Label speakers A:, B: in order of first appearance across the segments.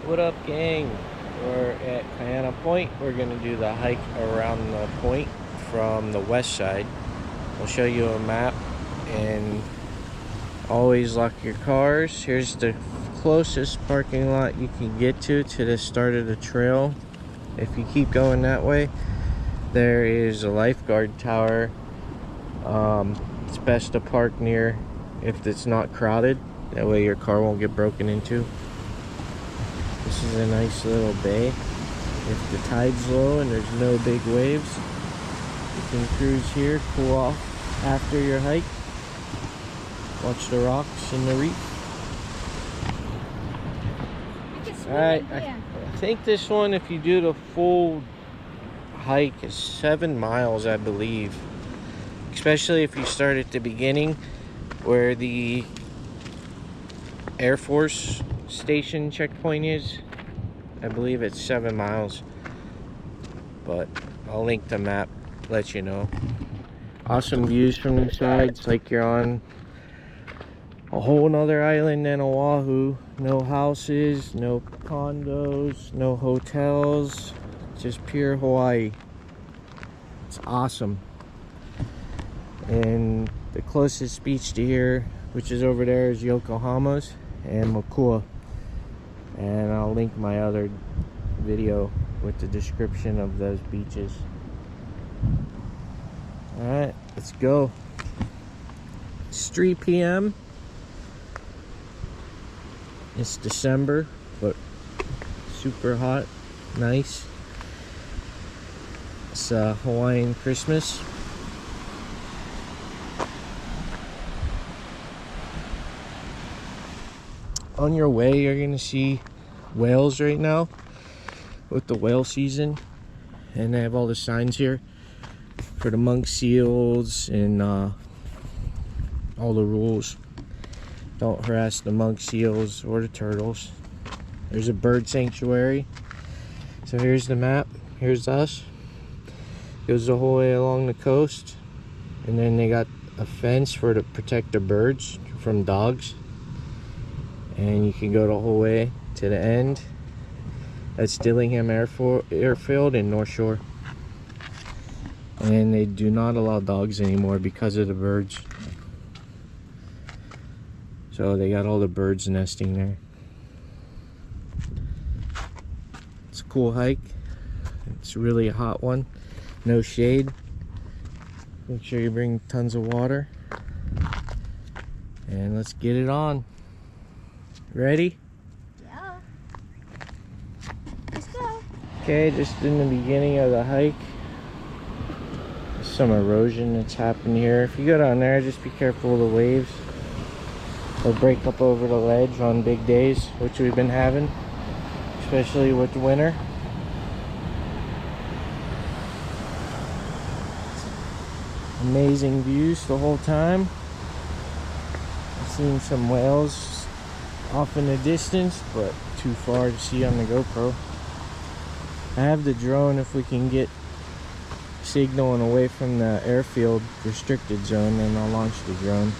A: What up, gang? We're at Kaena Point. We're gonna do the hike around the point from the west side. We'll show you a map, and always lock your cars. Here's the closest parking lot you can get to the start of the trail. If you keep going that way, there is a lifeguard tower. It's best to park near if it's not crowded. That way your car won't get broken into. This is a nice little bay. If the tide's low and there's no big waves, you can cruise here, cool off after your hike, watch the rocks and the reef. Alright, I think this one, if you do the full hike, is 7 miles, I believe. Especially if you start at the beginning where the Air Force station checkpoint is. I believe it's 7 miles, but I'll link the map, let you know. Awesome views from the sides, like you're on a whole nother island than Oahu. No houses, no condos, no hotels, just pure Hawaii. It's awesome. And the closest beach to here, which is over there, is Yokohama's and Makua. And I'll link my other video with the description of those beaches. Alright, let's go. It's 3 p.m. It's December, but super hot, nice. It's Hawaiian Christmas. On your way, you're gonna see whales right now with the whale season, and they have all the signs here for the monk seals and all the rules. Don't harass the monk seals or the turtles. There's a bird sanctuary. So here's the map. Here's us. Goes the whole way along the coast, and then they got a fence to protect the birds from dogs. And you can go the whole way to the end. That's Dillingham Airfield in North Shore. And they do not allow dogs anymore because of the birds. So they got all the birds nesting there. It's a cool hike. It's really a hot one. No shade. Make sure you bring tons of water. And let's get it on. Ready?
B: Yeah. Let's go.
A: Okay, just in the beginning of the hike, there's some erosion that's happened here. If you go down there, just be careful of the waves. They'll break up over the ledge on big days, which we've been having, especially with the winter. Amazing views the whole time. I've seen some whales off in the distance, but too far to see on the GoPro. I have the drone. If we can get signaling away from the airfield restricted zone, then I'll launch the drone.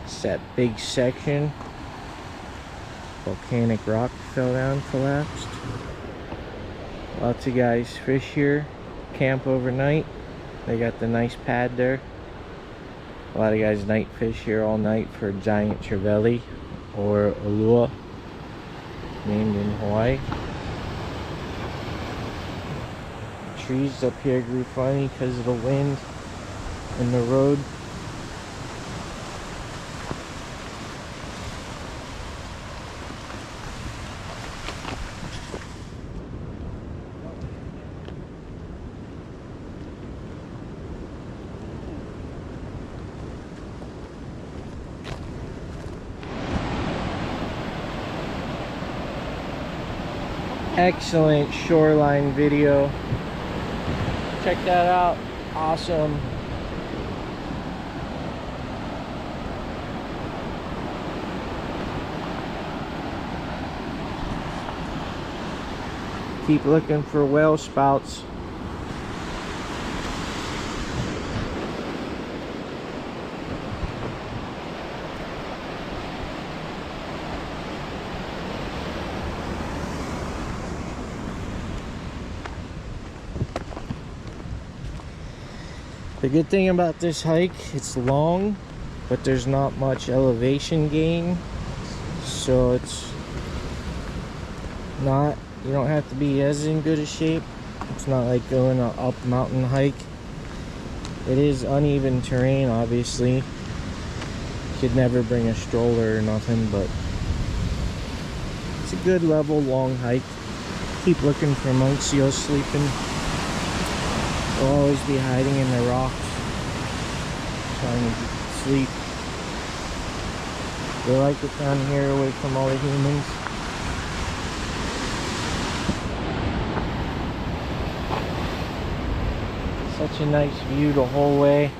A: It's that big section. Volcanic rock fell down, collapsed. Lots of guys fish here, camp overnight. They got the nice pad there. A lot of guys night fish here all night for giant trevally or ulua, named in Hawaii. Trees up here grew funny because of the wind and the road. Excellent shoreline video. Check that out. Awesome. Keep looking for whale spouts. The good thing about this hike, it's long, but there's not much elevation gain, so it's not, you don't have to be as in good a shape. It's not like going an up mountain hike. It is uneven terrain, obviously. You could never bring a stroller or nothing, but it's a good level long hike. Keep looking for monk seals sleeping. They'll always be hiding in the rocks, trying to sleep. They like it down here away from all the humans. Such a nice view the whole way.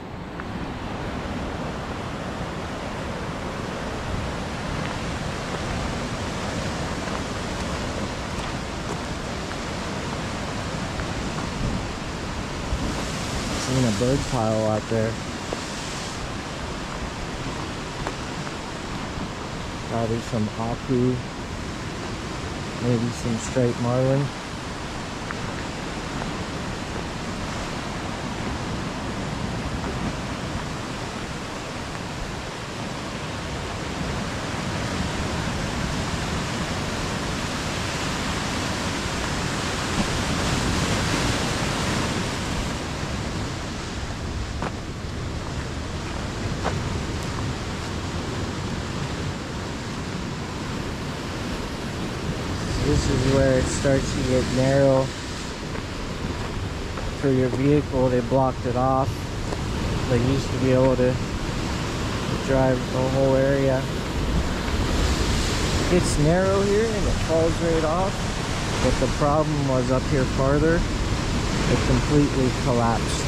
A: Seen a bird pile out there. Probably some aku, maybe some striped marlin. This is where it starts to get narrow for your vehicle. They blocked it off. They used to be able to drive the whole area. It's narrow here and it falls right off, but the problem was up here farther, it completely collapsed.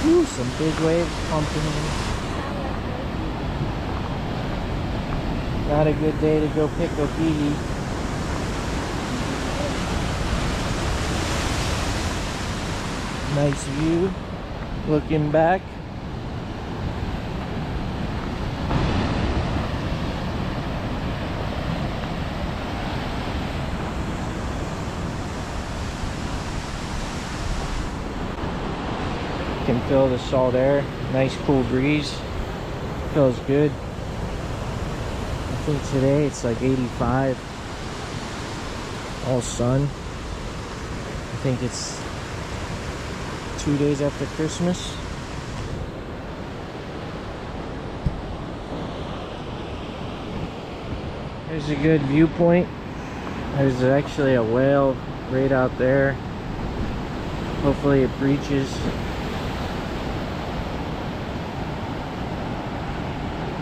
A: Ooh, some big waves pumping in. Not a good day to go pick a Fiji. Nice view. Looking back. Can feel the salt air. Nice cool breeze. Feels good. I think today it's like 85. All sun. I think it's 2 days after Christmas. There's a good viewpoint. There's actually a whale right out there. Hopefully it breaches.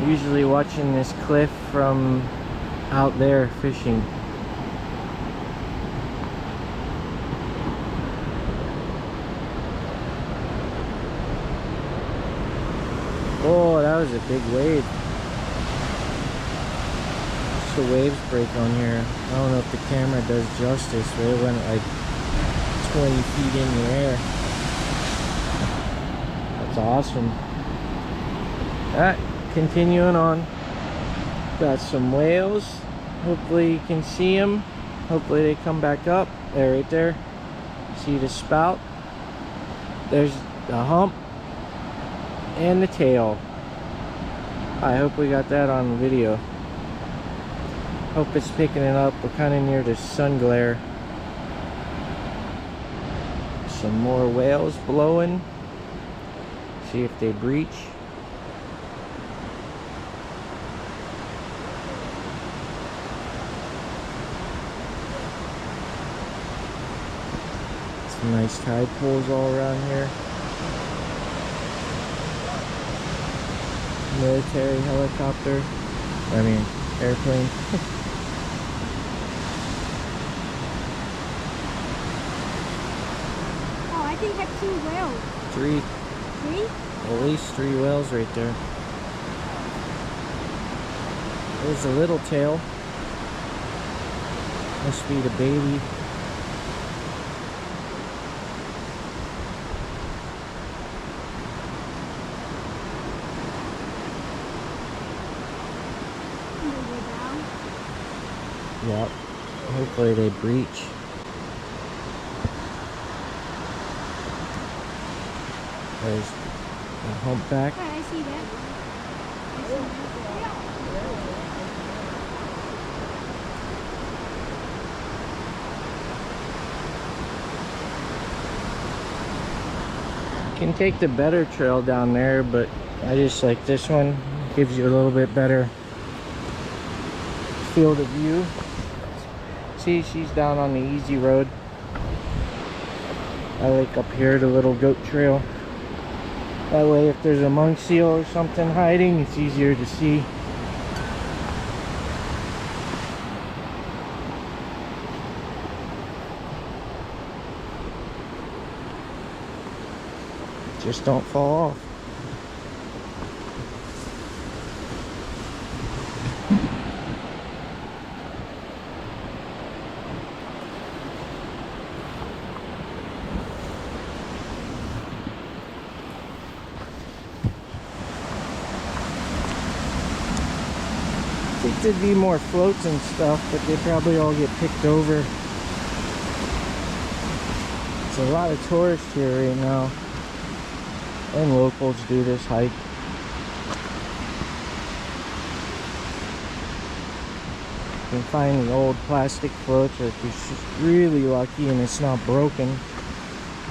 A: Usually watching this cliff from out there fishing. Oh, that was a big wave. Just the waves break on here. I don't know if the camera does justice, but it went like 20 feet in the air. That's awesome. Alright, continuing on. Got some whales. Hopefully you can see them. Hopefully they come back up. They're right there. See the spout? There's the hump and the tail. I hope we got that on video. Hope it's picking it up. We're kind of near the sun glare. Some more whales blowing. See if they breach. Some nice tide pools all around here. Military helicopter. I mean, airplane.
B: Oh, I think that's 2 whales.
A: 3.
B: 3?
A: At least 3 whales right there. There's a little tail. Must be the baby. Yep. Hopefully they breach. There's the humpback.
B: Oh, I see that. I see
A: You can take the better trail down there, but I just like this one. Gives you a little bit better field of view. See, she's down on the easy road. I like up here the little goat trail. That way if there's a monk seal or something hiding, it's easier to see. Just don't fall off. I think there'd be more floats and stuff, but they probably all get picked over. There's a lot of tourists here right now, and locals do this hike. You can find the old plastic floats, or if you're really lucky and it's not broken,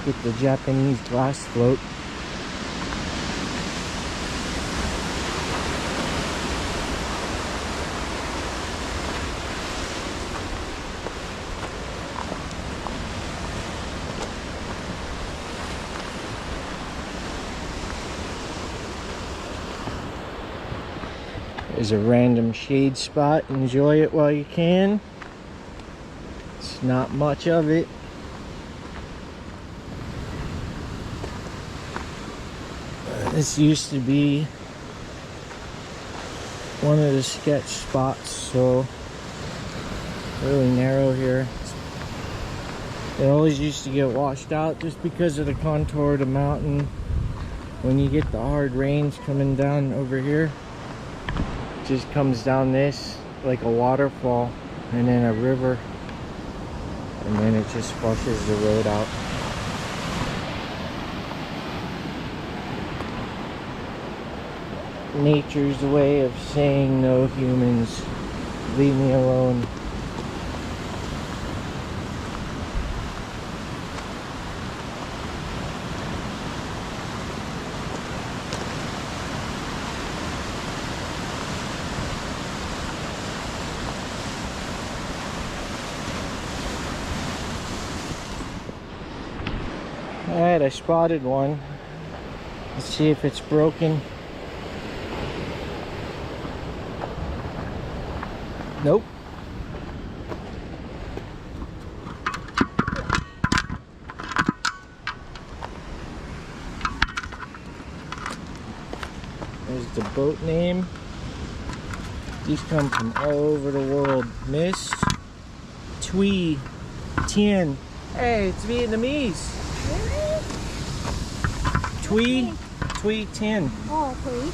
A: get the Japanese glass float. There's a random shade spot. Enjoy it while you can. It's not much of it. This used to be one of the sketch spots, so really narrow here. It always used to get washed out just because of the contour of the mountain. When you get the hard rains coming down over here, just comes down this like a waterfall and then a river, and then it just flushes the road out. Nature's way of saying no humans, leave me alone. Alright, I spotted one. Let's see if it's broken. Nope. There's the boat name. These come from all over the world. Miss Thuy Tien. Hey, it's Vietnamese.
B: Really?
A: Thuy Tien.
B: Oh, Thuy.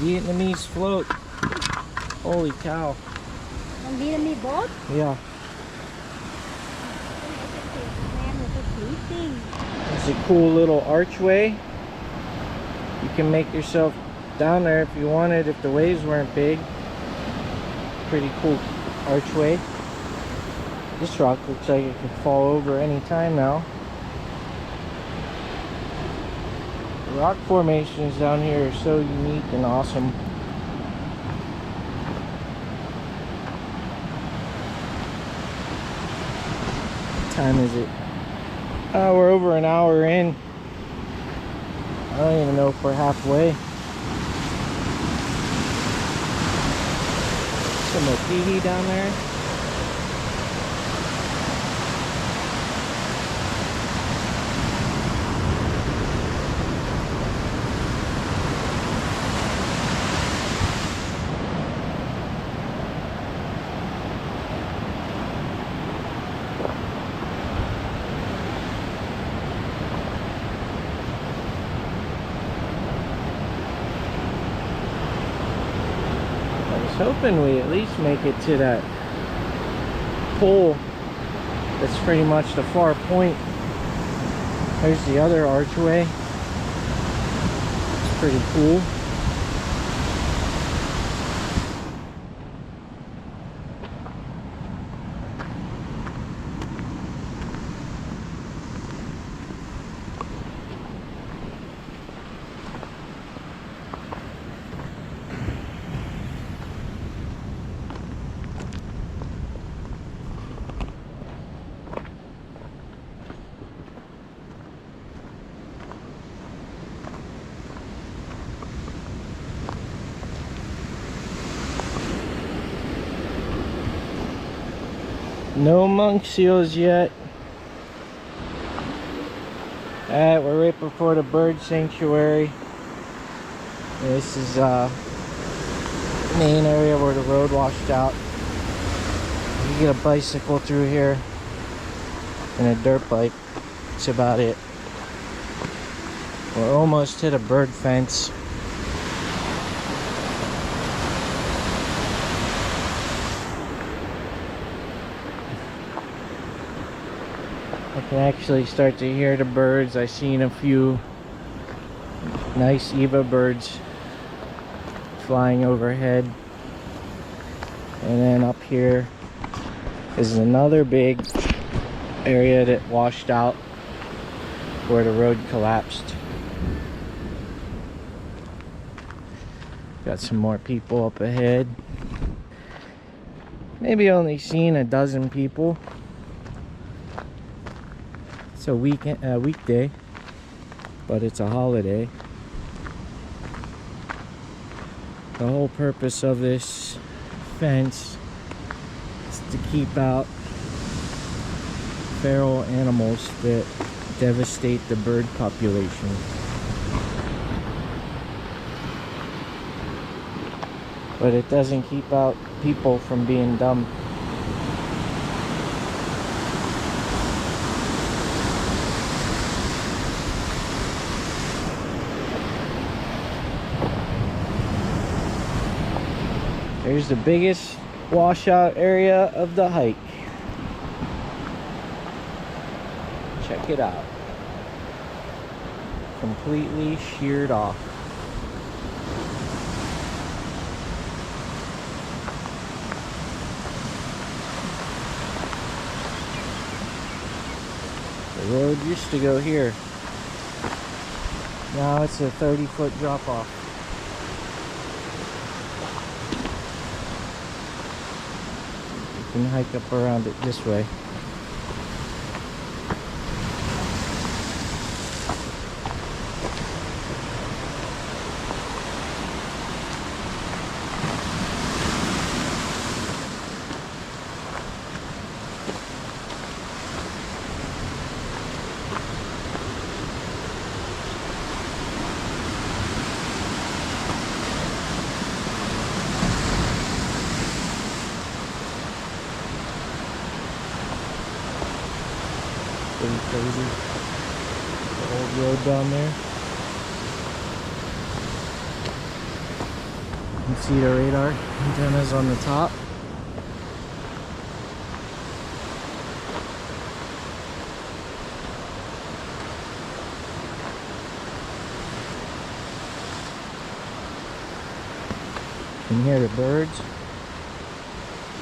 A: Vietnamese float. Holy cow.
B: On Vietnamese boat?
A: Yeah. It's a cool little archway. You can make yourself down there if you wanted, if the waves weren't big. Pretty cool archway. This rock looks like it could fall over any time now. The rock formations down here are so unique and awesome. What time is it? Oh, we're over an hour in. I don't even know if we're halfway. Some mokihi down there. Hoping we at least make it to that pole that's pretty much the far point. There's the other archway. pretty cool. No monk seals yet. Alright, we're right before the bird sanctuary. This is main area where the road washed out. You get a bicycle through here and a dirt bike. That's about it. We're almost to the bird fence. I can actually start to hear the birds. I've seen a few nice Eva birds flying overhead. And then up here is another big area that washed out where the road collapsed. Got some more people up ahead. Maybe only seen a dozen people. It's a weekday, but it's a holiday. The whole purpose of this fence is to keep out feral animals that devastate the bird population. But it doesn't keep out people from being dumb. Here's the biggest washout area of the hike. Check it out. Completely sheared off. The road used to go here. Now it's a 30-foot drop off. You can hike up around it this way. Pretty crazy. The old road down there. You can see the radar antennas on the top. You can hear the birds.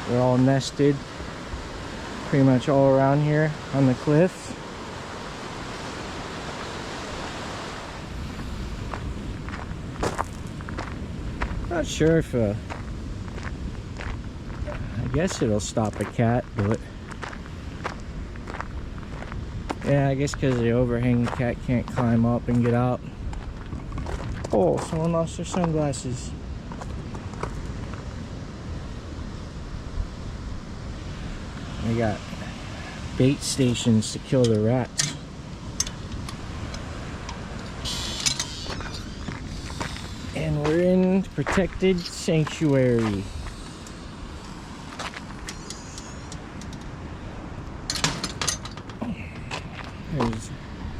A: They're all nested pretty much all around here on the cliff. Not sure if I guess it'll stop a cat, but yeah, I guess because of the overhang, the cat can't climb up and get out. Oh, someone lost their sunglasses. They got bait stations to kill the rats. And we're in protected sanctuary. There's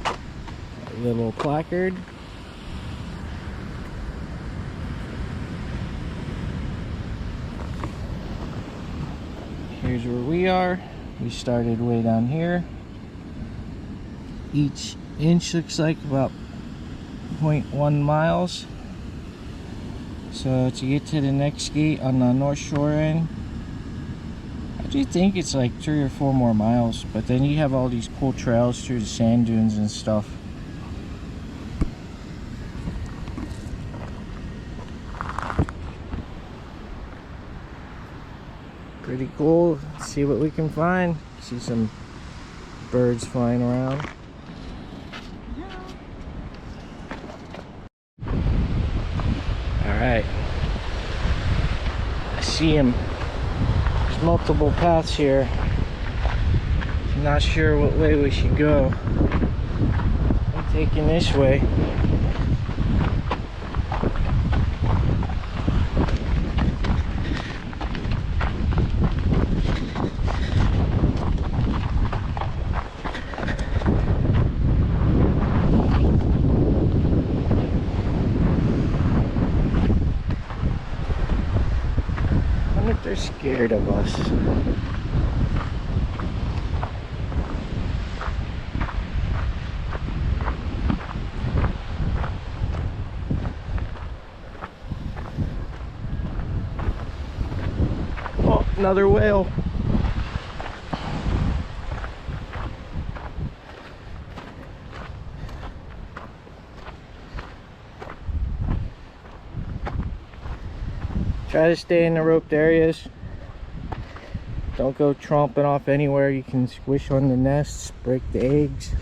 A: a little placard. Here's where we are. We started way down here. Each inch looks like about 0.1 miles. So to get to the next gate on the North Shore end, I do think it's like 3 or 4 more miles, but then you have all these cool trails through the sand dunes and stuff. Pretty cool. Let's see what we can find. See some birds flying around. Alright. I see him. There's multiple paths here. I'm not sure what way we should go. I'm taking this way. They're scared of us. Oh, another whale. Try to stay in the roped areas. Don't go tromping off anywhere. You can squish on the nests, break the eggs.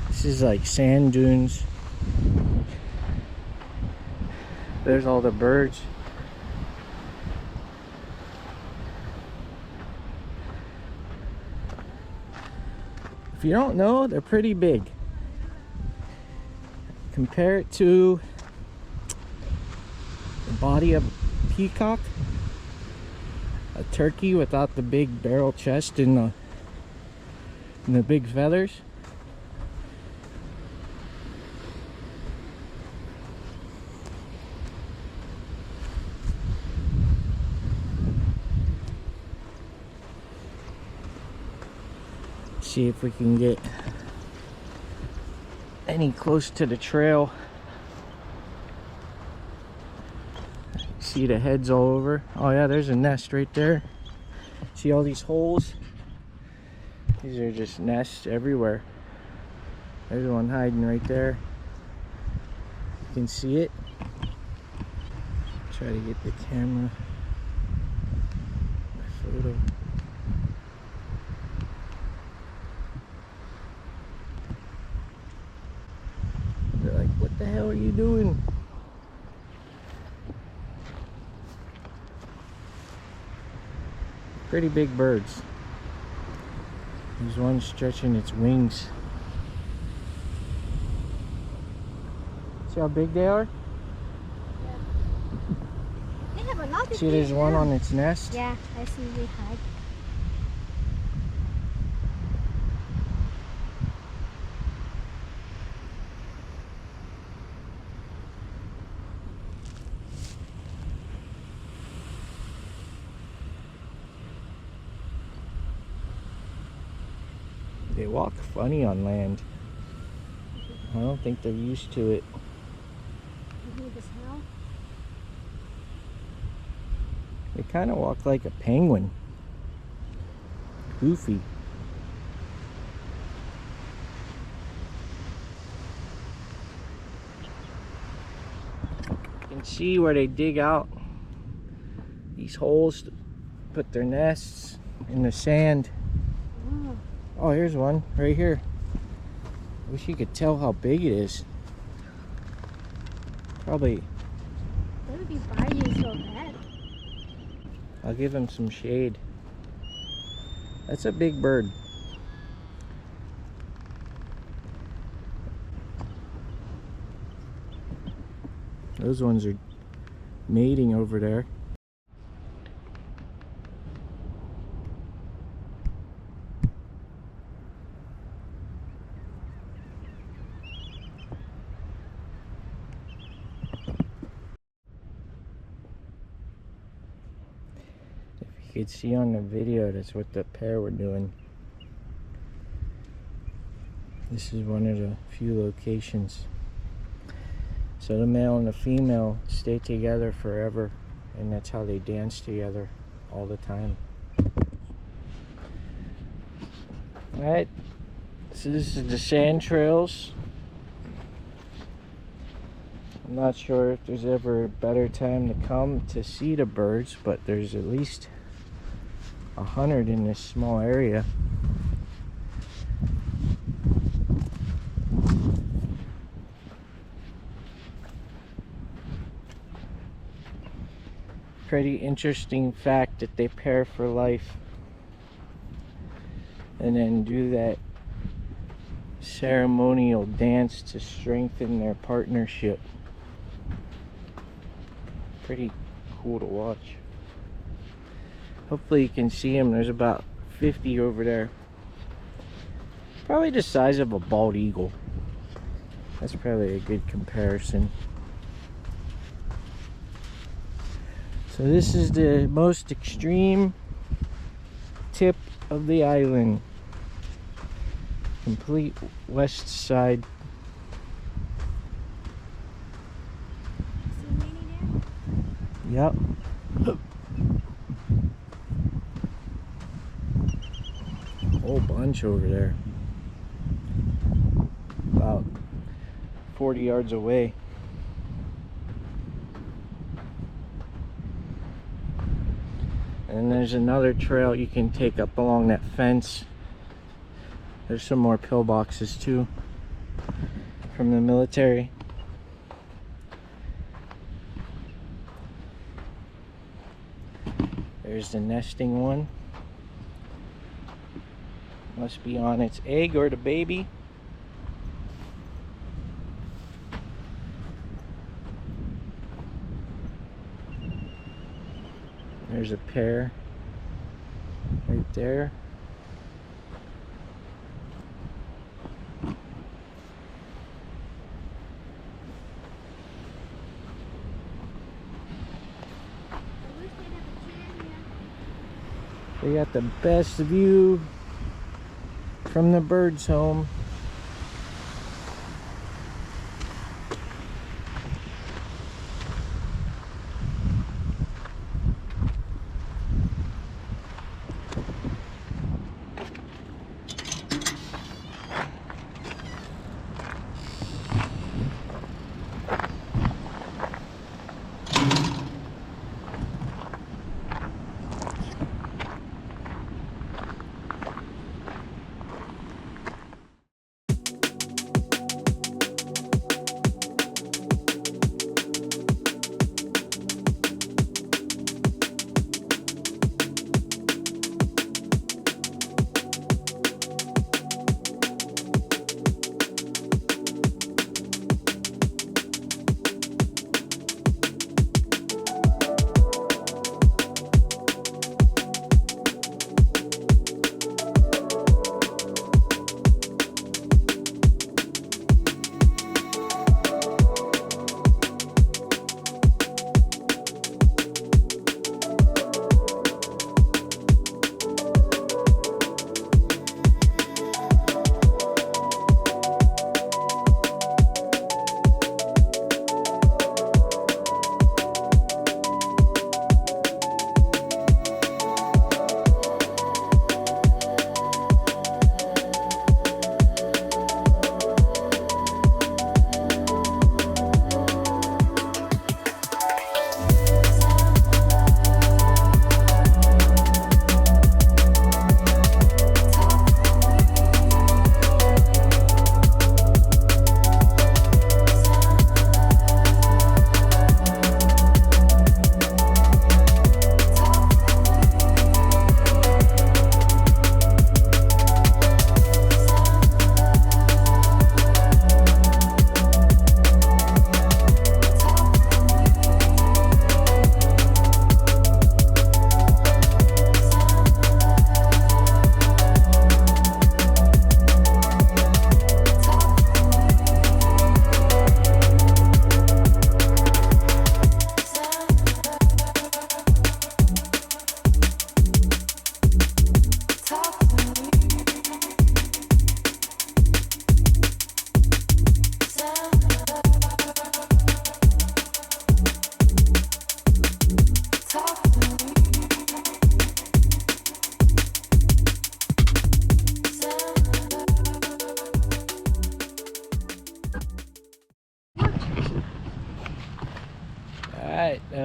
A: This is like sand dunes. There's all the birds. If you don't know, they're pretty big. Compare it to the body of a peacock, a turkey without the big barrel chest and the big feathers. See if we can get any close to the trail. See the heads all over. Oh yeah, there's a nest right there. See all these holes? These are just nests everywhere. There's one hiding right there. You can see it. Try to get the camera photo. They're like, what the hell are you doing? Pretty big birds. There's one stretching its wings. See how big they are?
B: Yeah. They have a lot of
A: See, there's one on its nest.
B: Yeah, I see they hide.
A: They walk funny on land. I don't think they're used to it.
B: You hear the smell?
A: They kind of walk like a penguin. Goofy. You can see where they dig out these holes to put their nests in the sand. Oh, here's one right here. Wish you could tell how big it is. Probably.
B: They would be biting so bad.
A: I'll give him some shade. That's a big bird. Those ones are mating over there. You could see on the video that's what the pair were doing. This is one of the few locations. So the male and the female stay together forever, and that's how they dance together all the time. Alright, so this is the sand trails. I'm not sure if there's ever a better time to come to see the birds, but there's at least 100 in this small area. Pretty interesting fact that they pair for life and then do that ceremonial dance to strengthen their partnership. Pretty cool to watch. Hopefully you can see them. There's about 50 over there. Probably the size of a bald eagle. That's probably a good comparison. So this is the most extreme tip of the island. Complete west side.
B: See Minnie there?
A: Yep. Whole bunch over there. About 40 yards away. And there's another trail you can take up along that fence. There's some more pillboxes too from the military. There's the nesting one. Must be on its egg or the baby. There's a pair right there.
B: I wish they'd have a chair here.
A: They got the best view from the bird's home.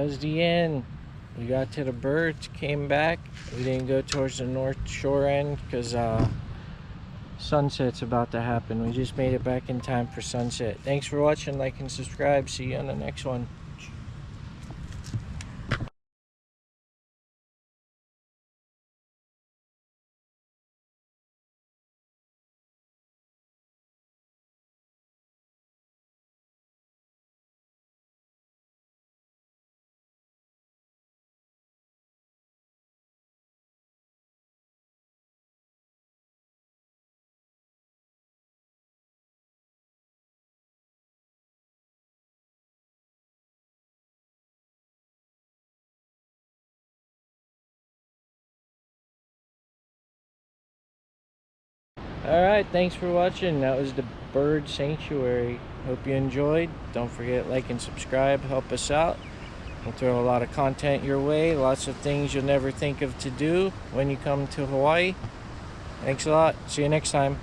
A: was the end. We got to the birds, came back. We didn't go towards the north shore end because sunset's about to happen. We just made it back in time for sunset. Thanks for watching. Like and subscribe. See you on the next one. Alright, thanks for watching. That was the bird sanctuary. Hope you enjoyed. Don't forget like and subscribe. Help us out. We'll throw a lot of content your way. Lots of things you'll never think of to do when you come to Hawaii. Thanks a lot. See you next time.